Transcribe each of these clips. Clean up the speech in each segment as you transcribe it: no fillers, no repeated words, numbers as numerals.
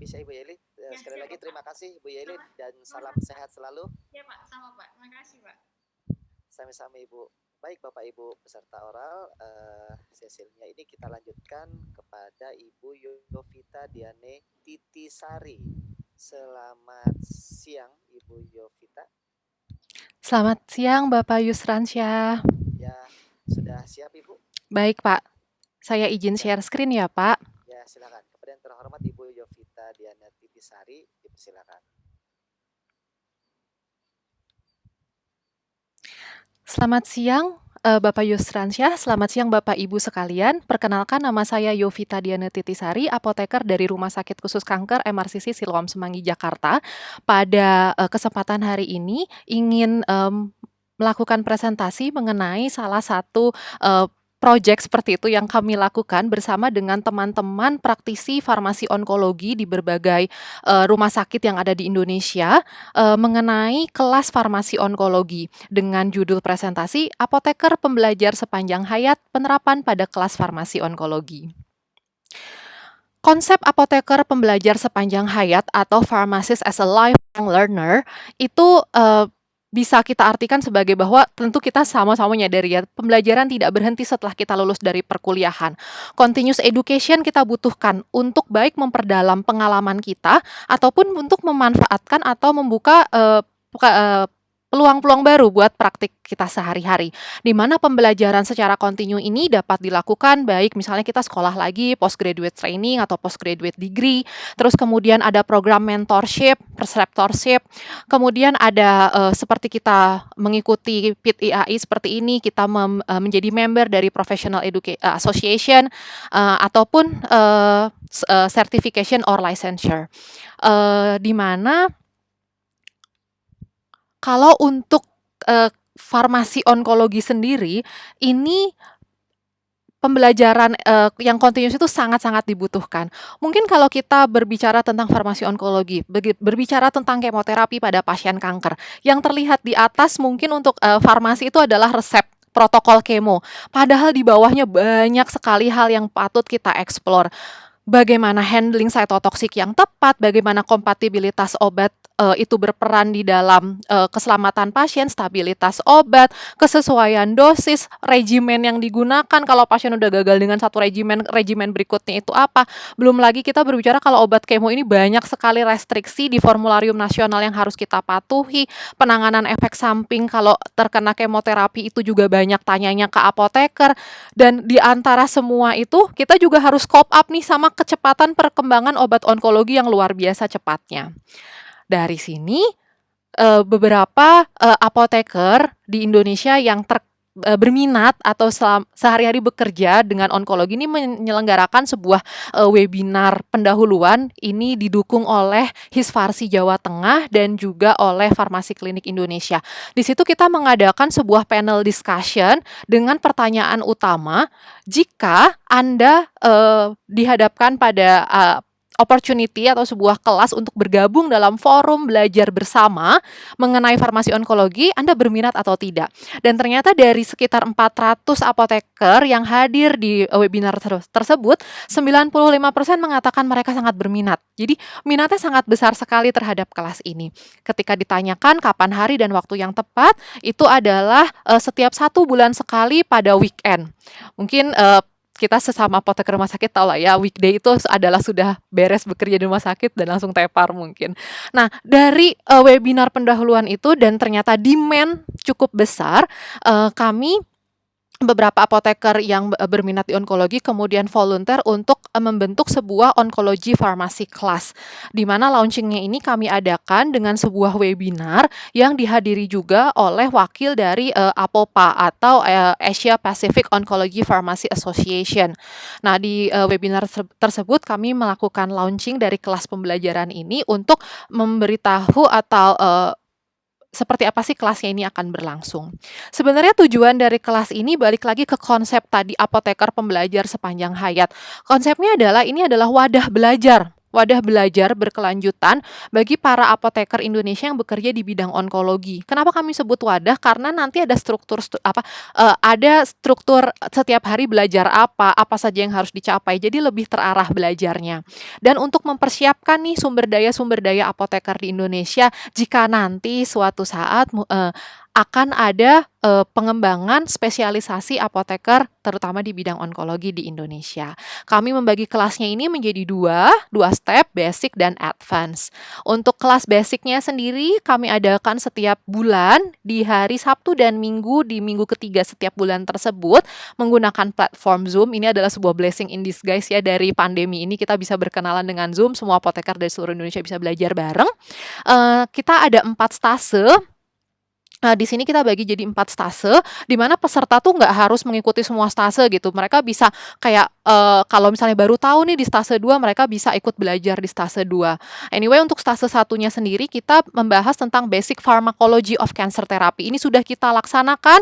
bisa Ibu Yeli. Ya, Sekali siap lagi Pak. terima kasih Ibu Yeli Sama, dan salam sama. sehat selalu. Ya Pak, sama Pak. Makasih Pak. Sami-sami Ibu. Baik Bapak Ibu peserta oral, sesilnya ini kita lanjutkan kepada Ibu Yovita Diane Titisari. Selamat siang Ibu Yovita. Selamat siang Bapak Yusransyah. Ya, sudah siap Ibu? Baik Pak, saya izin Ya. share screen ya Pak. Ya, silakan. Kepada yang terhormat Ibu Yovita Diana Titisari, silakan. Selamat siang Bapak Yusransyah, selamat siang Bapak Ibu sekalian. Perkenalkan, nama saya Yovita Diana Titisari, apoteker dari Rumah Sakit Khusus Kanker MRCC Siloam Semanggi, Jakarta. Pada kesempatan hari ini ingin melakukan presentasi mengenai salah satu project seperti itu yang kami lakukan bersama dengan teman-teman praktisi farmasi onkologi di berbagai rumah sakit yang ada di Indonesia mengenai kelas farmasi onkologi dengan judul presentasi Apoteker Pembelajar Sepanjang Hayat Penerapan pada Kelas Farmasi Onkologi. Konsep apoteker pembelajar sepanjang hayat atau pharmacist as a lifelong learner itu bisa kita artikan sebagai bahwa tentu kita sama-sama menyadari ya, pembelajaran tidak berhenti setelah kita lulus dari perkuliahan. Continuous education kita butuhkan untuk baik memperdalam pengalaman kita ataupun untuk memanfaatkan atau membuka peluang-peluang baru buat praktik kita sehari-hari, di mana pembelajaran secara kontinu ini dapat dilakukan baik misalnya kita sekolah lagi, postgraduate training atau postgraduate degree, terus kemudian ada program mentorship, preceptorship, kemudian ada seperti kita mengikuti PIT IAI seperti ini, kita menjadi member dari Professional Association, ataupun certification or licensure, di mana kalau untuk farmasi onkologi sendiri, ini pembelajaran yang kontinus itu sangat-sangat dibutuhkan. Mungkin kalau kita berbicara tentang farmasi onkologi, berbicara tentang kemoterapi pada pasien kanker, yang terlihat di atas mungkin untuk farmasi itu adalah resep protokol kemo. Padahal di bawahnya banyak sekali hal yang patut kita eksplor. Bagaimana handling cytotoksik yang tepat, bagaimana kompatibilitas obat itu berperan di dalam keselamatan pasien, stabilitas obat, kesesuaian dosis, regimen yang digunakan. Kalau pasien udah gagal dengan satu regimen berikutnya itu apa? Belum lagi kita berbicara kalau obat kemo ini banyak sekali restriksi di formularium nasional yang harus kita patuhi. Penanganan efek samping kalau terkena kemoterapi itu juga banyak tanyanya ke apoteker. Dan di antara semua itu kita juga harus cope up nih sama kecepatan perkembangan obat onkologi yang luar biasa cepatnya. Dari sini beberapa apoteker di Indonesia yang berminat atau sehari-hari bekerja dengan onkologi ini menyelenggarakan sebuah webinar pendahuluan. Ini didukung oleh Hisfarsi Jawa Tengah dan juga oleh Farmasi Klinik Indonesia. Di situ kita mengadakan sebuah panel discussion dengan pertanyaan utama, jika Anda dihadapkan pada opportunity atau sebuah kelas untuk bergabung dalam forum belajar bersama mengenai farmasi onkologi, Anda berminat atau tidak? Dan ternyata dari sekitar 400 apoteker yang hadir di webinar tersebut, 95% mengatakan mereka sangat berminat. Jadi minatnya sangat besar sekali terhadap kelas ini. Ketika ditanyakan kapan hari dan waktu yang tepat, itu adalah setiap 1 bulan sekali pada weekend. Mungkin kita sesama apoteker rumah sakit tahu lah ya, weekday itu adalah sudah beres bekerja di rumah sakit dan langsung tepar mungkin. Nah, dari webinar pendahuluan itu dan ternyata demand cukup besar, kami beberapa apoteker yang berminat di onkologi kemudian volunteer untuk membentuk sebuah onkologi pharmacy class, di mana launchingnya ini kami adakan dengan sebuah webinar yang dihadiri juga oleh wakil dari APOPA atau Asia Pacific Oncology Pharmacy Association. Nah, di webinar tersebut kami melakukan launching dari kelas pembelajaran ini untuk memberitahu atau seperti apa sih kelasnya ini akan berlangsung. Sebenarnya tujuan dari kelas ini balik lagi ke konsep tadi apoteker pembelajar sepanjang hayat. Konsepnya adalah ini adalah wadah belajar wadah belajar berkelanjutan bagi para apoteker Indonesia yang bekerja di bidang onkologi. Kenapa kami sebut wadah? Karena nanti ada ada struktur setiap hari belajar apa saja yang harus dicapai. Jadi lebih terarah belajarnya. Dan untuk mempersiapkan nih sumber daya apoteker di Indonesia jika nanti suatu saat akan ada pengembangan spesialisasi apoteker terutama di bidang onkologi di Indonesia. Kami membagi kelasnya ini menjadi dua step, basic dan advance. Untuk kelas basicnya sendiri kami adakan setiap bulan di hari Sabtu dan Minggu di minggu ketiga setiap bulan tersebut menggunakan platform Zoom. Ini adalah sebuah blessing in disguise ya dari pandemi ini kita bisa berkenalan dengan Zoom, semua apoteker dari seluruh Indonesia bisa belajar bareng. Kita ada 4 stase. Di sini kita bagi jadi 4 stase, di mana peserta tuh nggak harus mengikuti semua stase gitu. Mereka bisa kayak, kalau misalnya baru tahu nih di stase 2 mereka bisa ikut belajar di stase 2. Anyway, untuk stase 1-nya sendiri kita membahas tentang basic pharmacology of cancer therapy. Ini sudah kita laksanakan,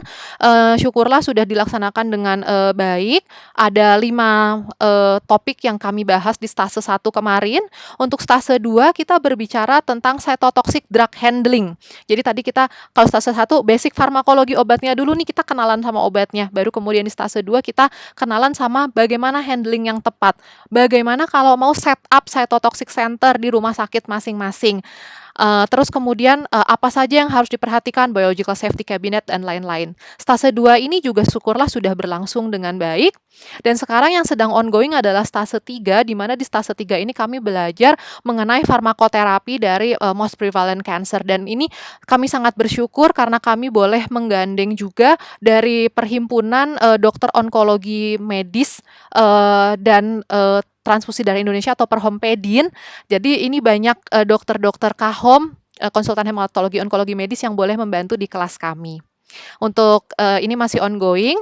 syukurlah sudah dilaksanakan dengan, baik. Ada 5 topik yang kami bahas di stase 1 kemarin. Untuk stase 2 kita berbicara tentang cytotoxic drug handling. Jadi tadi kita kalau stase 1 basic farmakologi obatnya dulu nih kita kenalan sama obatnya. Baru kemudian di stase 2 kita kenalan sama bagaimana handling yang tepat. Bagaimana kalau mau set up cytotoxic center di rumah sakit masing-masing. Terus kemudian apa saja yang harus diperhatikan, biological safety cabinet dan lain-lain. Stase 2 ini juga syukurlah sudah berlangsung dengan baik. Dan sekarang yang sedang ongoing adalah stase 3, di mana di stase 3 ini kami belajar mengenai farmakoterapi dari most prevalent cancer. Dan ini kami sangat bersyukur karena kami boleh menggandeng juga dari Perhimpunan Dokter Onkologi Medis dan Transfusi Darah Indonesia atau Perhompedin. Jadi ini banyak dokter-dokter KAHOM, konsultan hematologi onkologi medis yang boleh membantu di kelas kami. Untuk ini masih ongoing.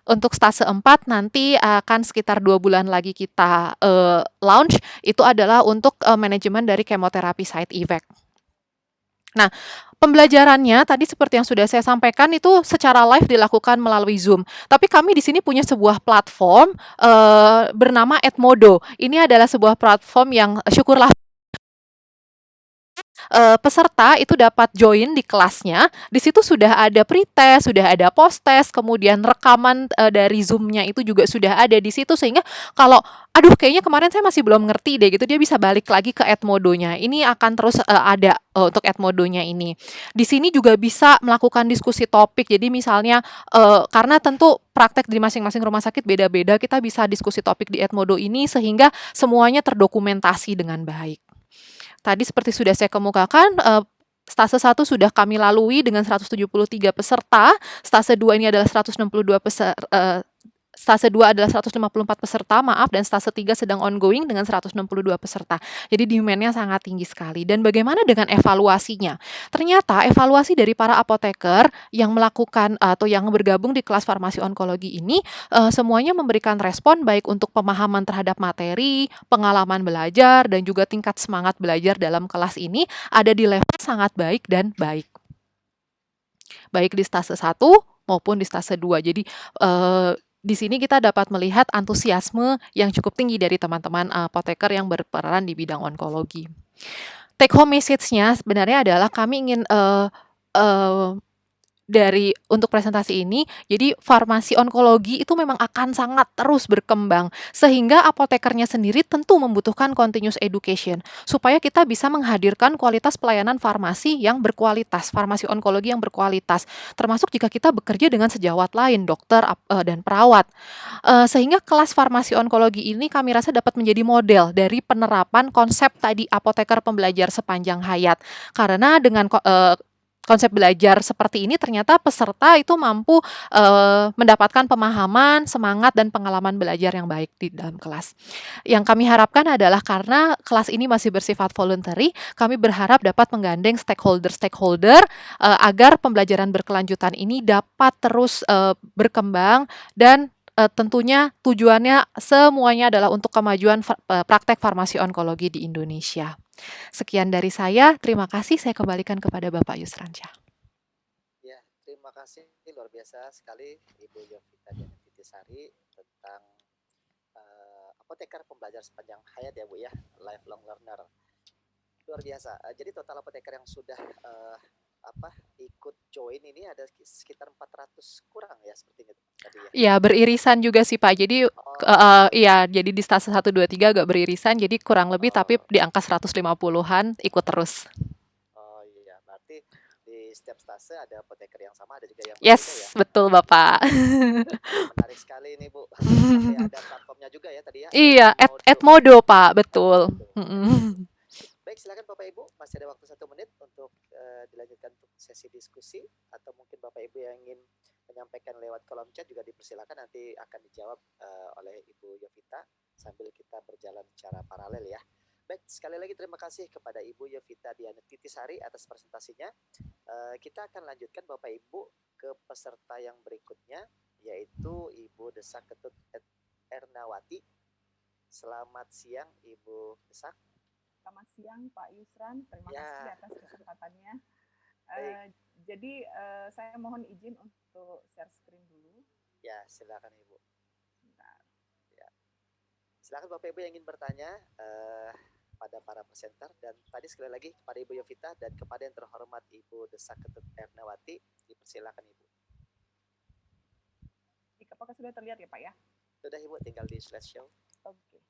Untuk stase 4 nanti akan sekitar 2 bulan lagi kita launch. Itu adalah untuk manajemen dari kemoterapi side effect. Nah, pembelajarannya tadi seperti yang sudah saya sampaikan itu secara live dilakukan melalui Zoom. Tapi kami di sini punya sebuah platform bernama Edmodo. Ini adalah sebuah platform yang syukurlah peserta itu dapat join di kelasnya. Di situ sudah ada pretest, sudah ada post-test, kemudian rekaman dari Zoom-nya itu juga sudah ada di situ sehingga kalau aduh kayaknya kemarin saya masih belum ngerti deh gitu dia bisa balik lagi ke Edmodo-nya. Ini akan terus ada untuk Edmodo-nya ini. Di sini juga bisa melakukan diskusi topik. Jadi misalnya karena tentu praktek di masing-masing rumah sakit beda-beda, kita bisa diskusi topik di Edmodo ini sehingga semuanya terdokumentasi dengan baik. Tadi seperti sudah saya kemukakan, stase 1 sudah kami lalui dengan 173 peserta, stase 2 ini adalah 162 stase 2 adalah 154 peserta, maaf, dan stase 3 sedang ongoing dengan 162 peserta. Jadi demand-nya sangat tinggi sekali. Dan bagaimana dengan evaluasinya? Ternyata evaluasi dari para apoteker yang melakukan atau yang bergabung di kelas farmasi onkologi ini semuanya memberikan respon baik untuk pemahaman terhadap materi, pengalaman belajar, dan juga tingkat semangat belajar dalam kelas ini ada di level sangat baik dan baik. Baik di stase 1 maupun di stase 2. Jadi di sini kita dapat melihat antusiasme yang cukup tinggi dari teman-teman apoteker yang berperan di bidang onkologi. Take home message-nya sebenarnya adalah kami ingin untuk presentasi ini, jadi farmasi onkologi itu memang akan sangat terus berkembang, sehingga apotekernya sendiri tentu membutuhkan continuous education, supaya kita bisa menghadirkan kualitas pelayanan farmasi yang berkualitas, farmasi onkologi yang berkualitas, termasuk jika kita bekerja dengan sejawat lain, dokter dan perawat. Sehingga kelas farmasi onkologi ini kami rasa dapat menjadi model dari penerapan konsep tadi apoteker pembelajar sepanjang hayat. Karena dengan konsep belajar seperti ini ternyata peserta itu mampu mendapatkan pemahaman, semangat, dan pengalaman belajar yang baik di dalam kelas. Yang kami harapkan adalah karena kelas ini masih bersifat voluntary, kami berharap dapat menggandeng stakeholder agar pembelajaran berkelanjutan ini dapat terus berkembang dan tentunya tujuannya semuanya adalah untuk kemajuan praktek farmasi onkologi di Indonesia. Sekian dari saya, terima kasih. Saya kembalikan kepada Bapak Yusransyah. Ya, terima kasih luar biasa sekali Ibu Yovita Diantitisari tentang apoteker pembelajar sepanjang hayat ya Bu ya, lifelong learner. Luar biasa. Jadi total apoteker yang sudah ikut join ini ada sekitar 400 kurang ya sepertinya tadi ya. Iya, beririsan juga sih Pak. Jadi Oh, iya, jadi di stase 1 2 3 agak beririsan, jadi kurang lebih tapi oh, di angka 150-an ikut terus. oh iya, berarti di setiap stase ada apoteker yang sama, ada juga yang berbeda ya. Yes, betul Bapak. Menarik sekali ini Bu. Sampai ada platformnya juga ya tadi ya, Iya, Edmodo. Edmodo Pak, betul. Edmodo. Mhm. Baik, silakan Bapak Ibu, masih ada waktu 1 menit untuk dilanjutkan untuk sesi diskusi, atau mungkin Bapak Ibu yang ingin menyampaikan lewat kolom chat juga dipersilakan, nanti akan dijawab oleh Ibu Yovita sambil kita berjalan secara paralel ya. Baik, sekali lagi terima kasih kepada Ibu Yovita Diana Titisari atas presentasinya. Kita akan lanjutkan Bapak Ibu ke peserta yang berikutnya, yaitu Ibu Desak Ketut Ernawati. Selamat siang Ibu Desak. Selamat siang Pak Yusran, terima Ya. kasih atas kesempatannya. Baik. Jadi saya mohon izin untuk share screen dulu. Ya, silakan Ibu. Sebentar. Ya. Silakan Bapak Ibu yang ingin bertanya pada para presenter, dan tadi sekali lagi kepada Ibu Yovita dan kepada yang terhormat Ibu Desak Ketut Ernawati, dipersilakan Ibu. Apakah sudah terlihat ya Pak ya? Sudah Ibu, tinggal di slideshow. Oke.